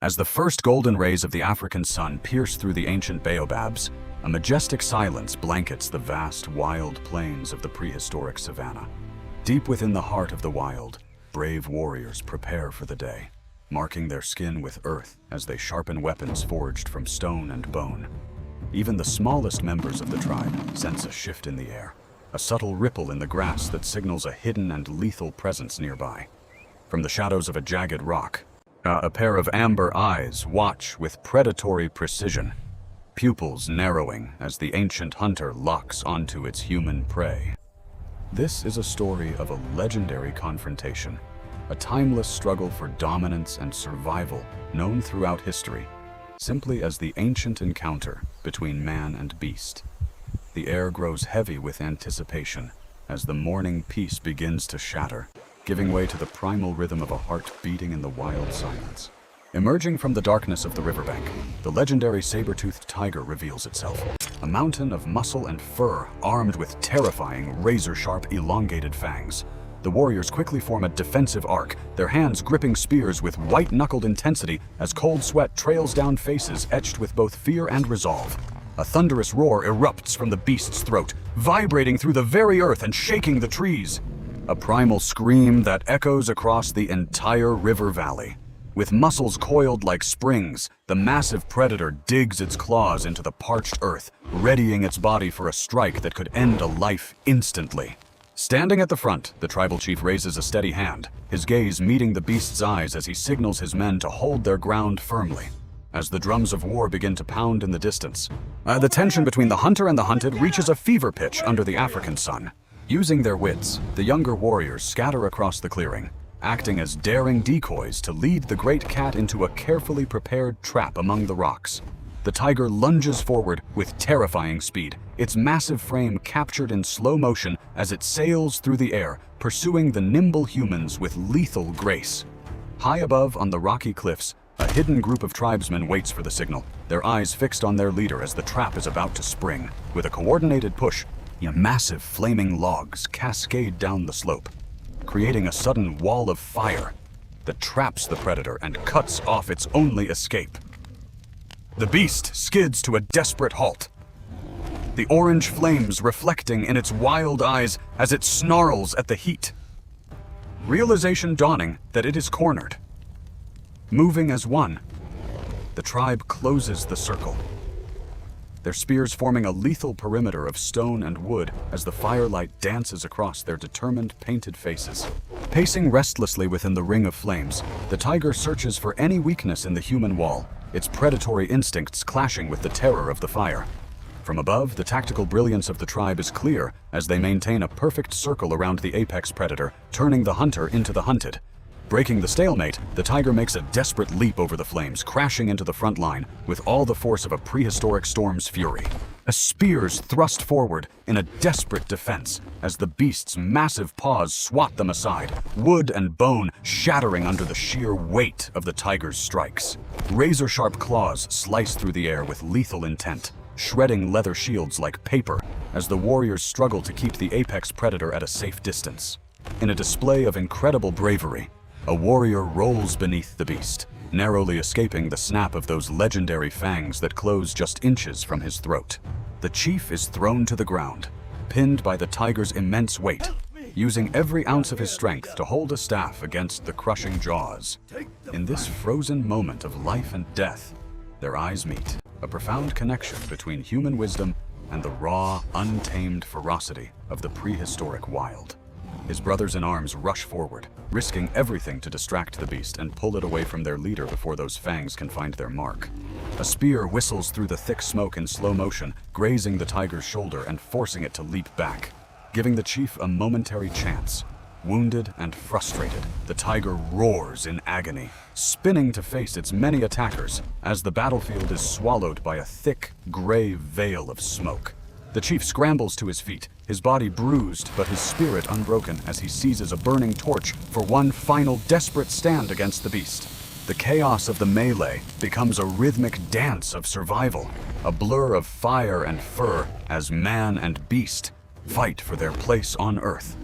As the first golden rays of the African sun pierce through the ancient baobabs, a majestic silence blankets the vast, wild plains of the prehistoric savanna. Deep within the heart of the wild, brave warriors prepare for the day, marking their skin with earth as they sharpen weapons forged from stone and bone. Even the smallest members of the tribe sense a shift in the air, a subtle ripple in the grass that signals a hidden and lethal presence nearby. From the shadows of a jagged rock, a pair of amber eyes watch with predatory precision, pupils narrowing as the ancient hunter locks onto its human prey. This is a story of a legendary confrontation, a timeless struggle for dominance and survival known throughout history, simply as the ancient encounter between man and beast. The air grows heavy with anticipation as the morning peace begins to shatter, giving way to the primal rhythm of a heart beating in the wild silence. Emerging from the darkness of the riverbank, the legendary saber-toothed tiger reveals itself, a mountain of muscle and fur armed with terrifying, razor-sharp, elongated fangs. The warriors quickly form a defensive arc, their hands gripping spears with white-knuckled intensity as cold sweat trails down faces etched with both fear and resolve. A thunderous roar erupts from the beast's throat, vibrating through the very earth and shaking the trees. A primal scream that echoes across the entire river valley. With muscles coiled like springs, the massive predator digs its claws into the parched earth, readying its body for a strike that could end a life instantly. Standing at the front, the tribal chief raises a steady hand, his gaze meeting the beast's eyes as he signals his men to hold their ground firmly. As the drums of war begin to pound in the distance, the tension between the hunter and the hunted reaches a fever pitch under the African sun. Using their wits, the younger warriors scatter across the clearing, acting as daring decoys to lead the great cat into a carefully prepared trap among the rocks. The tiger lunges forward with terrifying speed, its massive frame captured in slow motion as it sails through the air, pursuing the nimble humans with lethal grace. High above on the rocky cliffs, a hidden group of tribesmen waits for the signal, their eyes fixed on their leader as the trap is about to spring. With a coordinated push, massive flaming logs cascade down the slope, creating a sudden wall of fire that traps the predator and cuts off its only escape. The beast skids to a desperate halt, the orange flames reflecting in its wild eyes as it snarls at the heat. Realization dawning that it is cornered. Moving as one, the tribe closes the circle, their spears forming a lethal perimeter of stone and wood as the firelight dances across their determined, painted faces. Pacing restlessly within the ring of flames, the tiger searches for any weakness in the human wall, its predatory instincts clashing with the terror of the fire. From above, the tactical brilliance of the tribe is clear as they maintain a perfect circle around the apex predator, turning the hunter into the hunted. Breaking the stalemate, the tiger makes a desperate leap over the flames, crashing into the front line with all the force of a prehistoric storm's fury. Spears thrust forward in a desperate defense as the beast's massive paws swat them aside, wood and bone shattering under the sheer weight of the tiger's strikes. Razor-sharp claws slice through the air with lethal intent, shredding leather shields like paper as the warriors struggle to keep the apex predator at a safe distance. In a display of incredible bravery, a warrior rolls beneath the beast, narrowly escaping the snap of those legendary fangs that close just inches from his throat. The chief is thrown to the ground, pinned by the tiger's immense weight, using every ounce of his strength to hold a staff against the crushing jaws. In this frozen moment of life and death, their eyes meet, a profound connection between human wisdom and the raw, untamed ferocity of the prehistoric wild. His brothers in arms rush forward, risking everything to distract the beast and pull it away from their leader before those fangs can find their mark. A spear whistles through the thick smoke in slow motion, grazing the tiger's shoulder and forcing it to leap back, giving the chief a momentary chance. Wounded and frustrated, the tiger roars in agony, spinning to face its many attackers as the battlefield is swallowed by a thick, gray veil of smoke. The chief scrambles to his feet, his body bruised but his spirit unbroken as he seizes a burning torch for one final desperate stand against the beast. The chaos of the melee becomes a rhythmic dance of survival, a blur of fire and fur as man and beast fight for their place on Earth.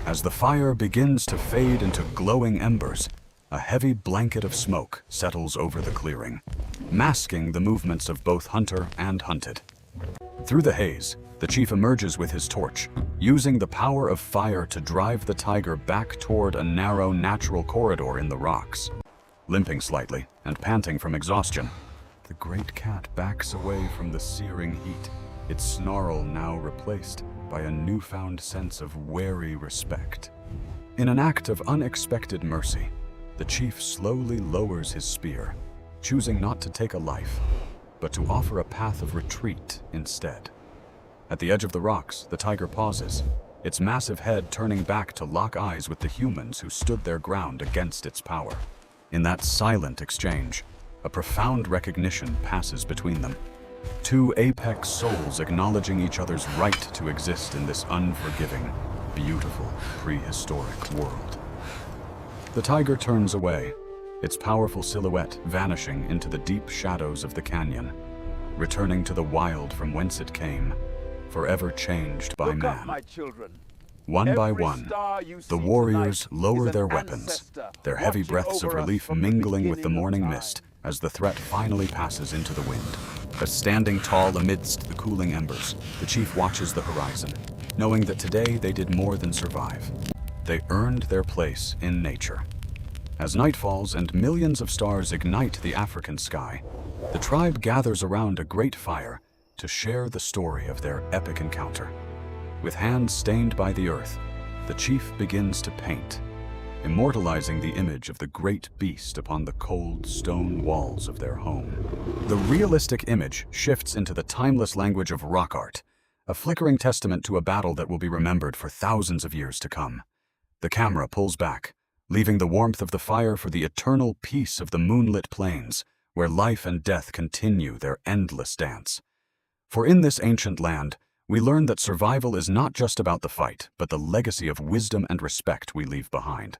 As the fire begins to fade into glowing embers, A heavy blanket of smoke settles over the clearing, masking the movements of both hunter and hunted. Through the haze, the chief emerges with his torch, using the power of fire to drive the tiger back toward a narrow, natural corridor in the rocks. Limping slightly and panting from exhaustion, the great cat backs away from the searing heat, its snarl now replaced by a newfound sense of wary respect. In an act of unexpected mercy, the chief slowly lowers his spear, choosing not to take a life, but to offer a path of retreat instead. At the edge of the rocks, the tiger pauses, its massive head turning back to lock eyes with the humans who stood their ground against its power. In that silent exchange, a profound recognition passes between them. Two apex souls acknowledging each other's right to exist in this unforgiving, beautiful, prehistoric world. The tiger turns away, its powerful silhouette vanishing into the deep shadows of the canyon, returning to the wild from whence it came, forever changed by Look up, man. my children. One by Every one, star you the see warriors tonight lower is their an weapons, ancestor their heavy watching breaths of over us relief from the mingling with the beginning of morning time. mist as the threat finally passes into the wind. But standing tall amidst the cooling embers, the chief watches the horizon, knowing that today they did more than survive. They earned their place in nature. As night falls and millions of stars ignite the African sky, the tribe gathers around a great fire to share the story of their epic encounter. With hands stained by the earth, the chief begins to paint, immortalizing the image of the great beast upon the cold stone walls of their home. The realistic image shifts into the timeless language of rock art, a flickering testament to a battle that will be remembered for thousands of years to come. The camera pulls back, leaving the warmth of the fire for the eternal peace of the moonlit plains, where life and death continue their endless dance. For in this ancient land, we learn that survival is not just about the fight, but the legacy of wisdom and respect we leave behind.